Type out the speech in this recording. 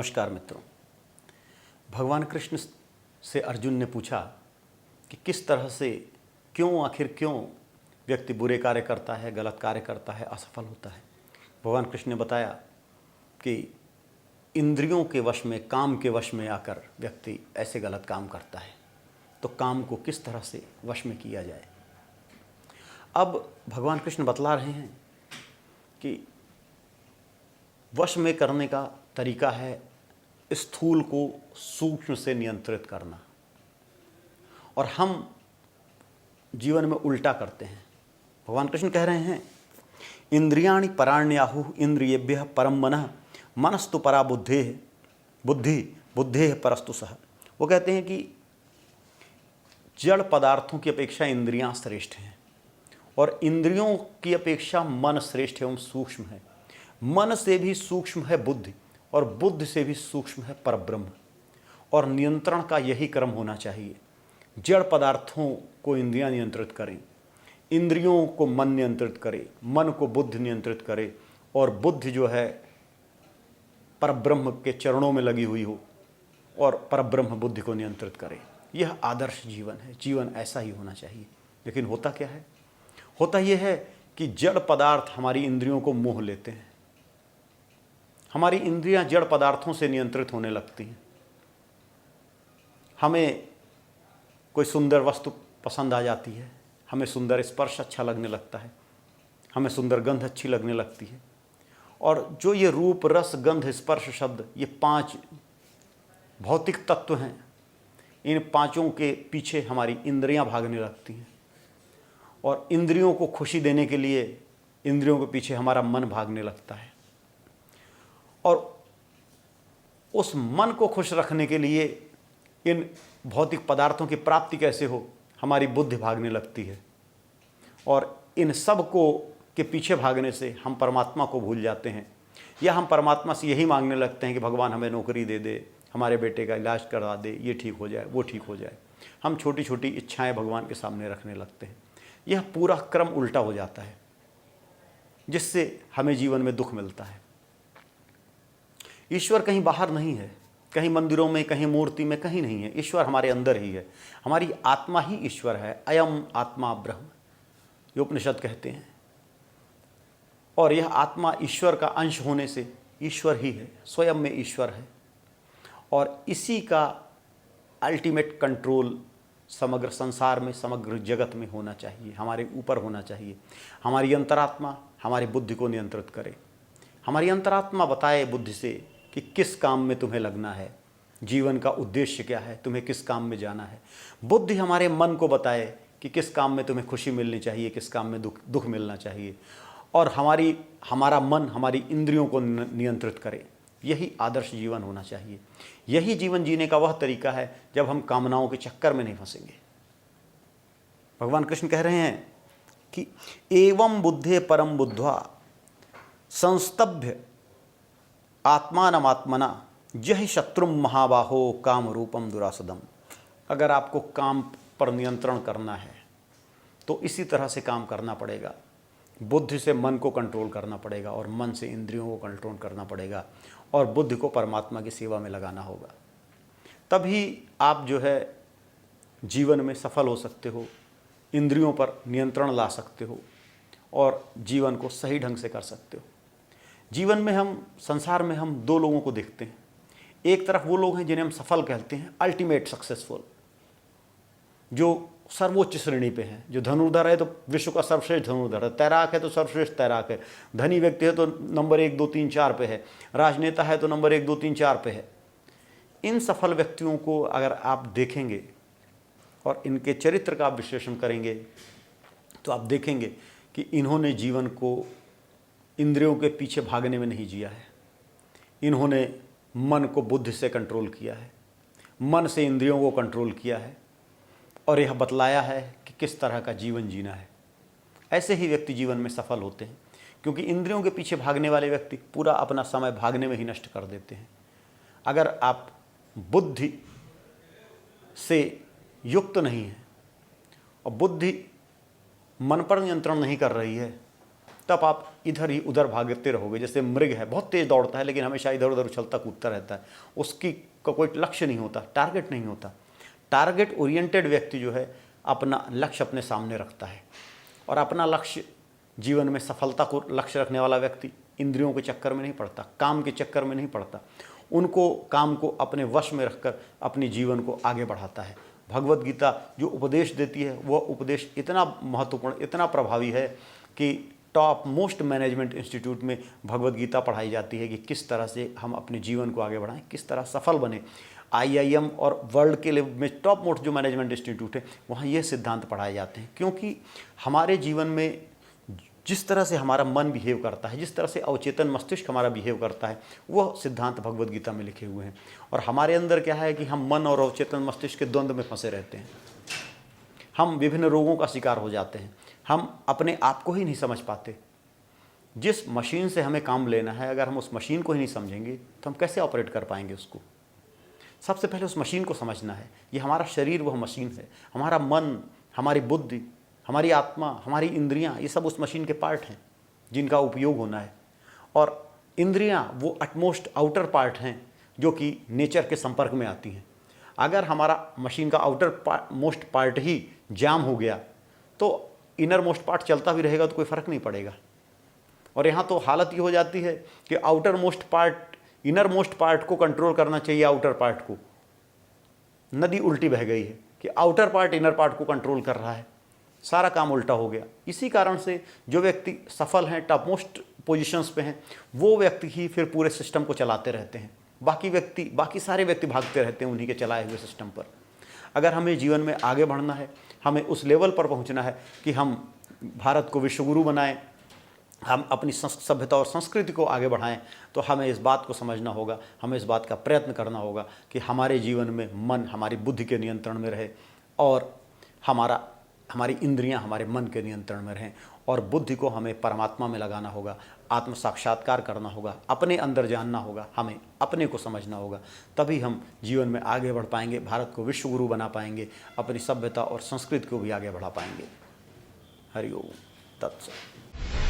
नमस्कार मित्रों। भगवान कृष्ण से अर्जुन ने पूछा कि किस तरह से आखिर क्यों व्यक्ति बुरे कार्य करता है, गलत कार्य करता है, असफल होता है। भगवान कृष्ण ने बताया कि इंद्रियों के वश में, काम के वश में आकर व्यक्ति ऐसे गलत काम करता है, तो काम को किस तरह से वश में किया जाए। अब भगवान कृष्ण बतला रहे हैं कि वश में करने का तरीका है स्थूल को सूक्ष्म से नियंत्रित करना, और हम जीवन में उल्टा करते हैं। भगवान कृष्ण कह रहे हैं, इंद्रियाणि पराण्याहुः इंद्रियेभ्यः परम मनः मनस्तु परा बुद्धेः बुद्धेः परस्तु सः। वो कहते हैं कि जड़ पदार्थों की अपेक्षा इंद्रियां श्रेष्ठ हैं, और इंद्रियों की अपेक्षा मन श्रेष्ठ एवं सूक्ष्म है। मन से भी सूक्ष्म है बुद्धि, और बुद्धि से भी सूक्ष्म है परब्रह्म। और नियंत्रण का यही क्रम होना चाहिए। जड़ पदार्थों को इंद्रियां नियंत्रित करें, इंद्रियों को मन नियंत्रित करे, मन को बुद्धि नियंत्रित करे, और बुद्धि जो है परब्रह्म के चरणों में लगी हुई हो, और परब्रह्म बुद्धि को नियंत्रित करे। यह आदर्श जीवन है। जीवन ऐसा ही होना चाहिए। लेकिन होता क्या है? होता यह है कि जड़ पदार्थ हमारी इंद्रियों को मोह लेते हैं। हमारी इंद्रियां जड़ पदार्थों से नियंत्रित होने लगती हैं। हमें कोई सुंदर वस्तु पसंद आ जाती है, हमें सुंदर स्पर्श अच्छा लगने लगता है, हमें सुंदर गंध अच्छी लगने लगती है। और जो ये रूप, रस, गंध, स्पर्श शब्द, ये 5 भौतिक तत्व हैं, इन पांचों के पीछे हमारी इंद्रियां भागने लगती हैं। और इंद्रियों को खुशी देने के लिए इंद्रियों के पीछे हमारा मन भागने लगता है। और उस मन को खुश रखने के लिए इन भौतिक पदार्थों की प्राप्ति कैसे हो, हमारी बुद्धि भागने लगती है। और इन सब को के पीछे भागने से हम परमात्मा को भूल जाते हैं, या हम परमात्मा से यही मांगने लगते हैं कि भगवान हमें नौकरी दे दे, हमारे बेटे का इलाज करा दे, ये ठीक हो जाए, वो ठीक हो जाए। हम छोटी छोटी इच्छाएं भगवान के सामने रखने लगते हैं। यह पूरा क्रम उल्टा हो जाता है, जिससे हमें जीवन में दुख मिलता है। ईश्वर कहीं बाहर नहीं है, कहीं मंदिरों में, कहीं मूर्ति में, कहीं नहीं है। ईश्वर हमारे अंदर ही है। हमारी आत्मा ही ईश्वर है। अयम आत्मा ब्रह्म, ये उपनिषद कहते हैं। और यह आत्मा ईश्वर का अंश होने से ईश्वर ही है, स्वयं में ईश्वर है। और इसी का अल्टीमेट कंट्रोल समग्र संसार में, समग्र जगत में होना चाहिए, हमारे ऊपर होना चाहिए। हमारी अंतरात्मा हमारी बुद्धि को नियंत्रित करे। हमारी अंतरात्मा बताए बुद्धि से कि किस काम में तुम्हें लगना है, जीवन का उद्देश्य क्या है, तुम्हें किस काम में जाना है। बुद्धि हमारे मन को बताए कि किस काम में तुम्हें खुशी मिलनी चाहिए, किस काम में दुख मिलना चाहिए। और हमारा मन हमारी इंद्रियों को नियंत्रित करे। यही आदर्श जीवन होना चाहिए। यही जीवन जीने का वह तरीका है जब हम कामनाओं के चक्कर में नहीं फंसेंगे। भगवान कृष्ण कह रहे हैं कि एवं बुद्धे परम बुद्ध्वा संस्तभ्य आत्मानमात्मना जहि शत्रुम महाबाहो काम रूपम दुरासदम। अगर आपको काम पर नियंत्रण करना है तो इसी तरह से काम करना पड़ेगा। बुद्धि से मन को कंट्रोल करना पड़ेगा, और मन से इंद्रियों को कंट्रोल करना पड़ेगा, और बुद्धि को परमात्मा की सेवा में लगाना होगा। तभी आप जो है जीवन में सफल हो सकते हो, इंद्रियों पर नियंत्रण ला सकते हो, और जीवन को सही ढंग से कर सकते हो। जीवन में हम, संसार में हम 2 लोगों को देखते हैं। एक तरफ वो लोग हैं जिन्हें हम सफल कहते हैं, अल्टीमेट सक्सेसफुल, जो सर्वोच्च श्रेणी पे हैं। जो धनुर्धर है तो विश्व का सर्वश्रेष्ठ धनुर्धर है, तैराक है तो सर्वश्रेष्ठ तैराक है, धनी व्यक्ति है तो नंबर 1, 2, 3, 4 पे है, राजनेता है तो नंबर 1, 2, 3, 4 पे है। इन सफल व्यक्तियों को अगर आप देखेंगे और इनके चरित्र का विश्लेषण करेंगे तो आप देखेंगे कि इन्होंने जीवन को इंद्रियों के पीछे भागने में नहीं जिया है। इन्होंने मन को बुद्धि से कंट्रोल किया है, मन से इंद्रियों को कंट्रोल किया है, और यह बतलाया है कि किस तरह का जीवन जीना है। ऐसे ही व्यक्ति जीवन में सफल होते हैं, क्योंकि इंद्रियों के पीछे भागने वाले व्यक्ति पूरा अपना समय भागने में ही नष्ट कर देते हैं। अगर आप बुद्धि से युक्त नहीं हैं और बुद्धि मन पर नियंत्रण नहीं कर रही है, तब आप इधर ही उधर भागते रहोगे। जैसे मृग है, बहुत तेज़ दौड़ता है लेकिन हमेशा इधर उधर उछलता कूदता रहता है, उसकी का कोई लक्ष्य नहीं होता, टारगेट नहीं होता। टारगेट ओरिएंटेड व्यक्ति जो है अपना लक्ष्य अपने सामने रखता है, और अपना लक्ष्य जीवन में सफलता को लक्ष्य रखने वाला व्यक्ति इंद्रियों के चक्कर में नहीं पड़ता, काम के चक्कर में नहीं पड़ता, उनको काम को अपने वश में रखकर अपने जीवन को आगे बढ़ाता है। भगवत गीता जो उपदेश देती है वह उपदेश इतना महत्वपूर्ण, इतना प्रभावी है कि टॉप मोस्ट मैनेजमेंट इंस्टीट्यूट में भगवत गीता पढ़ाई जाती है कि किस तरह से हम अपने जीवन को आगे बढ़ाएं, किस तरह सफल बने। IIM और वर्ल्ड के लेवल में टॉप मोस्ट जो मैनेजमेंट इंस्टीट्यूट है वहाँ ये सिद्धांत पढ़ाए जाते हैं, क्योंकि हमारे जीवन में जिस तरह से हमारा मन बिहेव करता है, जिस तरह से अवचेतन मस्तिष्क हमारा बिहेव करता है, वह सिद्धांत भगवत गीता में लिखे हुए हैं। और हमारे अंदर क्या है कि हम मन और अवचेतन मस्तिष्क के द्वंद्व में फंसे रहते हैं, हम विभिन्न रोगों का शिकार हो जाते हैं, हम अपने आप को ही नहीं समझ पाते। जिस मशीन से हमें काम लेना है, अगर हम उस मशीन को ही नहीं समझेंगे तो हम कैसे ऑपरेट कर पाएंगे उसको। सबसे पहले उस मशीन को समझना है। ये हमारा शरीर वह मशीन है, हमारा मन, हमारी बुद्धि, हमारी आत्मा, हमारी इंद्रियां, ये सब उस मशीन के पार्ट हैं जिनका उपयोग होना है। और इंद्रियां वो अटमोस्ट आउटर पार्ट हैं जो कि नेचर के संपर्क में आती हैं। अगर हमारा मशीन का आउटर मोस्ट पार्ट ही जाम हो गया तो इनर मोस्ट पार्ट चलता भी रहेगा तो कोई फ़र्क नहीं पड़ेगा। और यहाँ तो हालत ये हो जाती है कि outer most part inner most part को कंट्रोल करना चाहिए, आउटर पार्ट को। नदी उल्टी बह गई है कि आउटर पार्ट इनर पार्ट को कंट्रोल कर रहा है, सारा काम उल्टा हो गया। इसी कारण से जो व्यक्ति सफल हैं, टॉप मोस्ट पोजीशंस पे हैं, वो व्यक्ति ही फिर पूरे सिस्टम को चलाते रहते हैं। बाकी सारे व्यक्ति भागते रहते हैं उन्हीं के चलाए हुए सिस्टम पर। अगर हमें जीवन में आगे बढ़ना है, हमें उस लेवल पर पहुंचना है कि हम भारत को विश्वगुरु बनाएं, हम अपनी सभ्यता और संस्कृति को आगे बढ़ाएं, तो हमें इस बात को समझना होगा, हमें इस बात का प्रयत्न करना होगा कि हमारे जीवन में मन हमारी बुद्धि के नियंत्रण में रहे, और हमारी इंद्रियां हमारे मन के नियंत्रण में रहें, और बुद्धि को हमें परमात्मा में लगाना होगा, आत्म साक्षात्कार करना होगा, अपने अंदर जानना होगा, हमें अपने को समझना होगा। तभी हम जीवन में आगे बढ़ पाएंगे, भारत को विश्वगुरु बना पाएंगे, अपनी सभ्यता और संस्कृति को भी आगे बढ़ा पाएंगे। हरि ओम तत्सत।